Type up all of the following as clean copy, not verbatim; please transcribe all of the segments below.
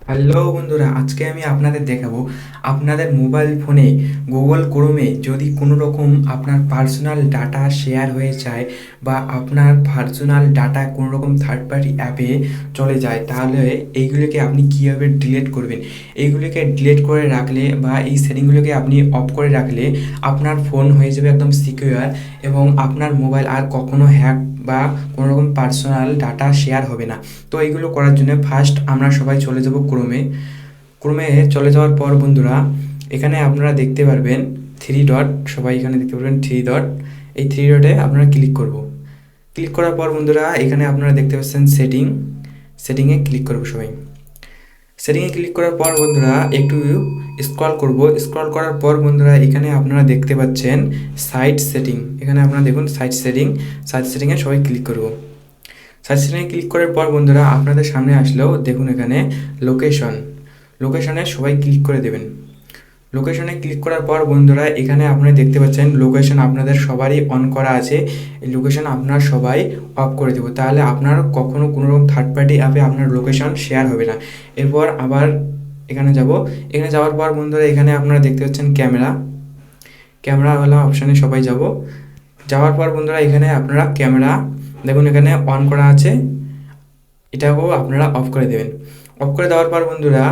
Hello বন্ধুরা, আজকে আমি আপনাদের দেখাবো আপনাদের মোবাইল ফোনে গুগল ক্রোমে যদি কোনো রকম আপনার পার্সোনাল ডাটা শেয়ার হয়ে যায় বা আপনার পার্সোনাল ডাটা কোনো রকম থার্ড পার্টি অ্যাপে চলে যায়, তাহলে এইগুলোকে আপনি কীভাবে ডিলিট করবেন। এইগুলোকে ডিলিট করে রাখলে বা এই সেটিংগুলোকে আপনি অফ করে রাখলে আপনার ফোন হয়ে যাবে একদম সিকিউর এবং আপনার মোবাইল আর কখনো হ্যাক বা কোনো রকম পার্সোনাল ডাটা শেয়ার হবে না। তো এইগুলো করার জন্য ফার্স্ট আমরা সবাই চলে যাব ক্রোমে। ক্রোমে চলে যাওয়ার পর বন্ধুরা, এখানে আপনারা দেখতে পারবেন থ্রি ডট, সবাই এখানে দেখতে পারবেন থ্রি ডট। এই থ্রি ডটে আপনারা ক্লিক করব। ক্লিক করার পর বন্ধুরা, এখানে আপনারা দেখতে পাচ্ছেন সেটিংয়ে ক্লিক করব সবাই। সেটিংয়ে ক্লিক করার পর বন্ধুরা একটু স্ক্রল করব। স্ক্রল করার পর বন্ধুরা, এখানে আপনারা দেখতে পাচ্ছেন সাইট সেটিং। এখানে আপনারা দেখুন সাইট সেটিংয়ে সবাই ক্লিক করব। সার্চ সেটিংয়ে ক্লিক করার পর বন্ধুরা, আপনাদের সামনে আসলেও দেখুন এখানে লোকেশনে সবাই ক্লিক করে দেবেন। লোকেশনে ক্লিক করার পর বন্ধুরা, এখানে আপনারা দেখতে পাচ্ছেন লোকেশন আপনাদের সবারই অন করা আছে। এই লোকেশন আপনারা সবাই অফ করে দেবো, তাহলে আপনার কখনো কোনো রকম থার্ড পার্টি অ্যাপে আপনার লোকেশন শেয়ার হবে না। এরপর আবার এখানে যাব। এখানে যাওয়ার পর বন্ধুরা, এখানে আপনারা দেখতে পাচ্ছেন ক্যামেরাওয়ালা অপশানে সবাই যাব। যাওয়ার পর বন্ধুরা, এখানে আপনারা ক্যামেরা দেখুন এখানে অন করা আছে, এটাকেও আপনারা অফ করে দেবেন। অফ করে দেওয়ার পর বন্ধুরা,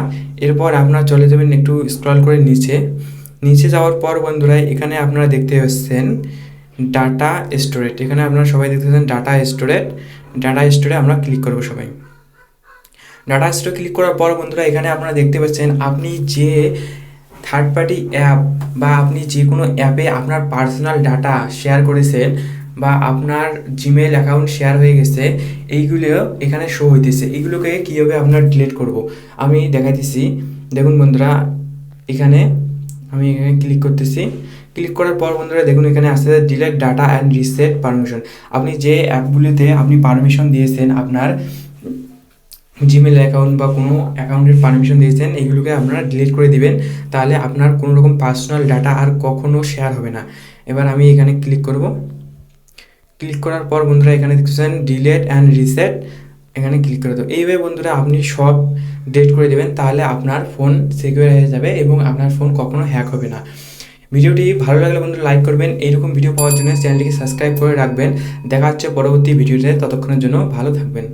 এরপর আপনারা চলে যাবেন একটু স্ক্রল করে নিচে যাওয়ার পর বন্ধুরা, এখানে আপনারা দেখতে পাচ্ছেন ডাটা স্টোরেজ। এখানে আপনারা সবাই দেখতে পাচ্ছেন ডাটা স্টোরে আমরা ক্লিক করব সবাই। ডাটা স্টোরে ক্লিক করার পর বন্ধুরা, এখানে আপনারা দেখতে পাচ্ছেন আপনি যে থার্ড পার্টি অ্যাপ বা আপনি যে কোনো অ্যাপে আপনার পার্সোনাল ডাটা শেয়ার করেছেন বা আপনার জিমেল অ্যাকাউন্ট শেয়ার হয়ে গেছে, এইগুলো এখানে শো হইতেছে। এইগুলোকে কীভাবে আপনার ডিলিট করব আমি দেখাইতেছি। দেখুন বন্ধুরা, এখানে আমি এখানে ক্লিক করতেছি। ক্লিক করার পর বন্ধুরা দেখুন এখানে আসছে delete data and reset permission. আপনি যে অ্যাপগুলিতে আপনি পারমিশন দিয়েছেন, আপনার জিমেল অ্যাকাউন্ট বা কোনো অ্যাকাউন্টের পারমিশন দিয়েছেন, এইগুলোকে আপনারা ডিলিট করে দিবেন, তাহলে আপনার কোনো রকম পার্সোনাল ডাটা আর কখনো শেয়ার হবে না। এবার আমি এখানে ক্লিক করব। ক্লিক করার পর বন্ধুরা, এখানে দেখছেন ডিলিট অ্যান্ড রিসেট, এখানে ক্লিক করে দেবো। এইভাবে বন্ধুরা আপনি সব ডিলিট করে দেবেন, তাহলে আপনার ফোন সিকিউর হয়ে যাবে এবং আপনার ফোন কখনো হ্যাক হবে না। ভিডিওটি ভালো লাগলে বন্ধুরা লাইক করবেন। এইরকম ভিডিও পাওয়ার জন্য চ্যানেলটিকে সাবস্ক্রাইব করে রাখবেন। দেখা হচ্ছে পরবর্তী ভিডিওতে, ততক্ষণের জন্য ভালো থাকবেন।